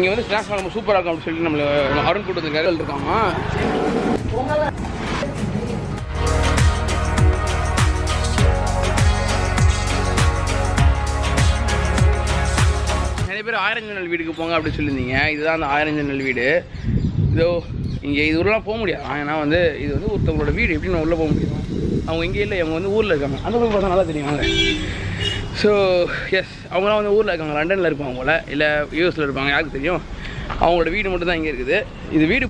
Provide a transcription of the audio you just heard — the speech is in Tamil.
இங்கே வந்து ஸ்நாக்ஸ் நம்ம சூப்பராக இருக்கும் அப்படின்னு சொல்லிட்டு நம்மளை அருண் கூட்டத்துக்காக இருக்காங்க. நிறைய பேர் 1000 ஜன்னல் வீடுக்கு போங்க அப்படின்னு சொல்லியிருந்தீங்க. இதுதான் அந்த 1000 ஜன்னல் வீடு. இதோ இங்கே இது ஊரெலாம் போக முடியாது. ஏன்னா வந்து இது வந்து ஒருத்தவங்களோட வீடு, எப்படின்னு உள்ளே போக முடியும். அவங்க இங்கே இல்லை, அவங்க வந்து ஊரில் இருக்காங்க. அந்த பக்கம் பார்த்தா நல்லா தெரியுவாங்க. ஸோ எஸ், அவங்களாம் வந்து ஊரில் இருக்காங்க, லண்டனில் இருப்பாங்க போல், இல்லை யூஎஸில் இருப்பாங்க, யாருக்கு தெரியும். அவங்களோட வீடு மட்டும் தான் இங்கே இருக்குது. இது வீடு